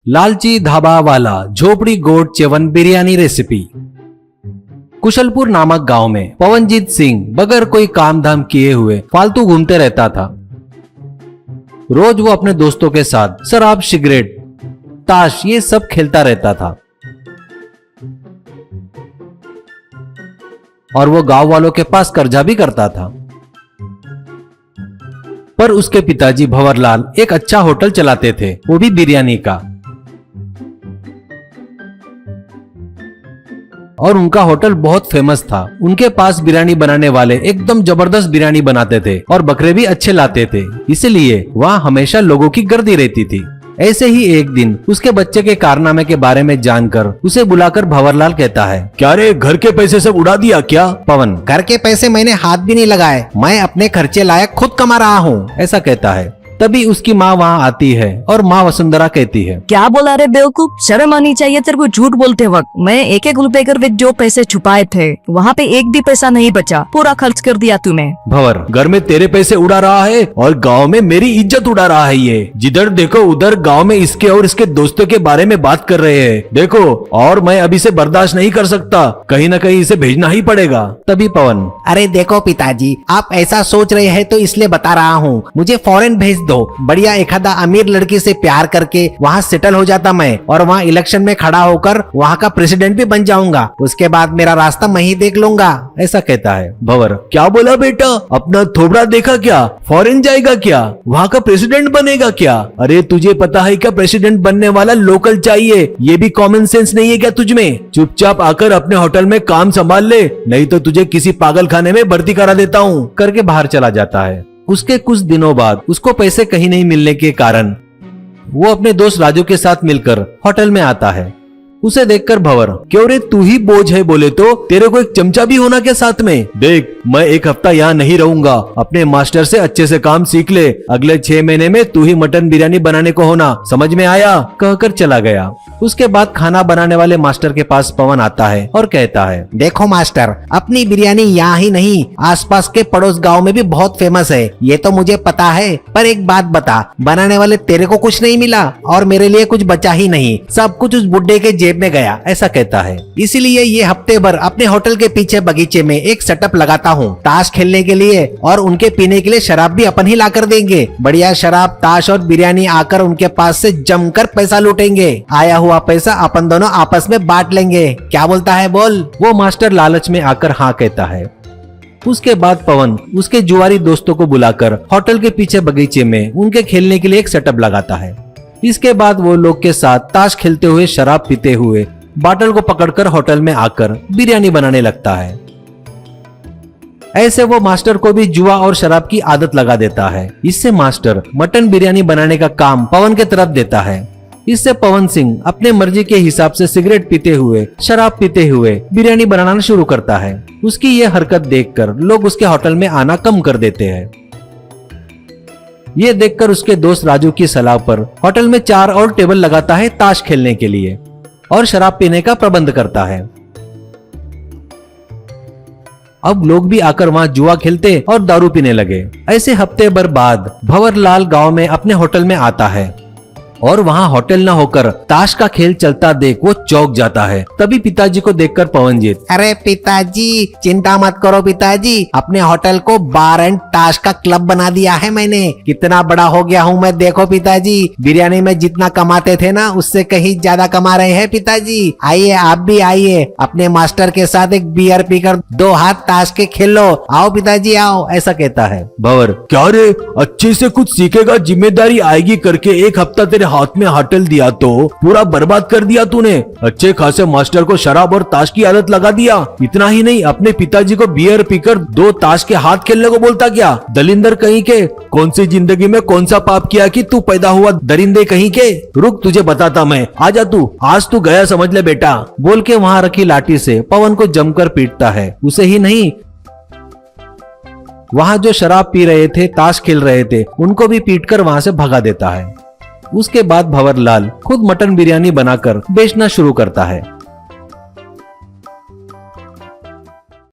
लालची ढाबा वाला झोपड़ी गोट चेवन बिरयानी रेसिपी। कुशलपुर नामक गांव में पवनजीत सिंह बगैर कोई काम धाम किए हुए फालतू घूमते रहता था। रोज वो अपने दोस्तों के साथ शराब, सिगरेट, ताश ये सब खेलता रहता था और वो गांव वालों के पास कर्जा भी करता था। पर उसके पिताजी भंवरलाल एक अच्छा होटल चलाते थे, वो भी बिरयानी का। और उनका होटल बहुत फेमस था। उनके पास बिरयानी बनाने वाले एकदम जबरदस्त बिरयानी बनाते थे और बकरे भी अच्छे लाते थे, इसलिए वहाँ हमेशा लोगों की गर्दी रहती थी। ऐसे ही एक दिन उसके बच्चे के कारनामे के बारे में जानकर उसे बुलाकर भंवरलाल कहता है, क्या रे घर के पैसे सब उड़ा दिया क्या? पवन, घर के पैसे मैंने हाथ भी नहीं लगाए, मैं अपने खर्चे लायक खुद कमा रहा हूँ, ऐसा कहता है। तभी उसकी माँ वहाँ आती है और माँ वसुंधरा कहती है, क्या बोला रे बेवकूफ, शर्म आनी चाहिए तेरे को झूठ बोलते वक्त। मैं एक एक रुपए कर जो पैसे छुपाए थे वहाँ पे एक भी पैसा नहीं बचा, पूरा खर्च कर दिया तूने। भंवर, घर में तेरे पैसे उड़ा रहा है और गांव में मेरी इज्जत उड़ा रहा है। ये जिधर देखो उधर गांव में इसके और इसके दोस्तों के बारे में बात कर रहे हैं। देखो, और मैं अभी से बर्दाश्त नहीं कर सकता, कहीं न कहीं इसे भेजना ही पड़ेगा। तभी पवन, अरे देखो पिताजी, आप ऐसा सोच रहे हैं तो इसलिए बता रहा हूँ, मुझे फॉरेन भेज दो। बढ़िया एक आधा अमीर लड़की से प्यार करके वहाँ सेटल हो जाता मैं, और वहाँ इलेक्शन में खड़ा होकर वहाँ का प्रेसिडेंट भी बन जाऊंगा। उसके बाद मेरा रास्ता मैं ही देख लूंगा, ऐसा कहता है। भंवर, क्या बोला बेटा? अपना थोबड़ा देखा क्या? फॉरेन जाएगा क्या? वहाँ का प्रेसिडेंट बनेगा क्या? अरे तुझे पता है क्या, प्रेसिडेंट बनने वाला लोकल चाहिए। ये भी कॉमन सेंस नहीं है क्या तुझ में? चुपचाप आकर अपने होटल में काम संभाल ले, नहीं तो तुझे किसी पागल खाने में भर्ती करा देता हूँ, करके बाहर चला जाता है। उसके कुछ दिनों बाद उसको पैसे कहीं नहीं मिलने के कारण वो अपने दोस्त राजू के साथ मिलकर होटल में आता है। उसे देखकर भंवर, क्यों रे तू ही बोझ है? बोले तो तेरे को एक चमचा भी होना क्या साथ में? देख, मैं एक हफ्ता यहाँ नहीं रहूंगा, अपने मास्टर से अच्छे से काम सीख ले। अगले 6 महीने में तू ही मटन बिरयानी बनाने को होना, समझ में आया? कहकर चला गया। उसके बाद खाना बनाने वाले मास्टर के पास पवन आता है और कहता है, देखो मास्टर, अपनी बिरयानी यहाँ ही नहीं आसपास के पड़ोस गांव में भी बहुत फेमस है, ये तो मुझे पता है। पर एक बात बता, बनाने वाले तेरे को कुछ नहीं मिला और मेरे लिए कुछ बचा ही नहीं, सब कुछ उस बुड्ढे के जेब में गया, ऐसा कहता है। इसीलिए ये हफ्ते भर अपने होटल के पीछे बगीचे में एक सेटअप लगाता हूँ ताश खेलने के लिए, और उनके पीने के लिए शराब भी अपन ही ला कर देंगे। बढ़िया शराब, ताश और बिरयानी आकर उनके पास से जमकर पैसा लूटेंगे। आया हुआ पैसा अपन दोनों आपस में बांट लेंगे, क्या बोलता है बोल? वो मास्टर लालच में आकर हाँ कहता है। उसके बाद पवन उसके जुआरी दोस्तों को बुलाकर होटल के पीछे बगीचे में उनके खेलने के लिए एक सेटअप लगाता है। इसके बाद वो लोग के साथ ताश खेलते हुए, शराब पीते हुए बाटल को पकड़कर होटल में आकर बिरयानी बनाने लगता है। ऐसे वो मास्टर को भी जुआ और शराब की आदत लगा देता है। इससे मास्टर मटन बिरयानी बनाने का काम पवन के तरफ देता है। इससे पवन सिंह अपने मर्जी के हिसाब से सिगरेट पीते हुए, शराब पीते हुए बिरयानी बनाना शुरू करता है। उसकी ये हरकत देखकर लोग उसके होटल में आना कम कर देते हैं। ये देखकर उसके दोस्त राजू की सलाह पर होटल में 4 और टेबल लगाता है ताश खेलने के लिए और शराब पीने का प्रबंध करता है। अब लोग भी आकर वहां जुआ खेलते और दारू पीने लगे। ऐसे हफ्ते भर बाद भंवरलाल गांव में अपने होटल में आता है और वहाँ होटल न होकर ताश का खेल चलता देख वो चौंक जाता है। तभी पिताजी को देखकर पवनजीत, अरे पिताजी, चिंता मत करो पिताजी, अपने होटल को बार एंड ताश का क्लब बना दिया है मैंने। कितना बड़ा हो गया हूँ मैं, देखो पिताजी, बिरयानी में जितना कमाते थे ना उससे कहीं ज्यादा कमा रहे हैं पिताजी। आइए आप भी आइए, अपने मास्टर के साथ एक बियर पीकर 2 हाथ ताश के खेल लो। आओ पिताजी आओ, ऐसा कहता है। भंवर, क्या रे अच्छे से कुछ सीखेगा, जिम्मेदारी आएगी करके एक हफ्ता तेरे हाथ में होटल दिया तो पूरा बर्बाद कर दिया तूने। अच्छे खासे मास्टर को शराब और ताश की आदत लगा दिया। इतना ही नहीं, अपने पिताजी को बियर पीकर 2 ताश के हाथ खेलने को बोलता क्या? दलिंदर कहीं के, कौन सी जिंदगी में कौन सा पाप किया कि तू पैदा हुआ दरिंदे कहीं के? रुक, तुझे बताता मैं, आजा तू, आज तू गया समझ ले बेटा, बोल के वहाँ रखी लाठी से पवन को जमकर पीटता है। उसे ही नहीं, वहाँ जो शराब पी रहे थे, ताश खेल रहे थे, उनको भी पीटकर वहाँ से भगा देता है। उसके बाद भंवरलाल खुद मटन बिरयानी बनाकर बेचना शुरू करता है।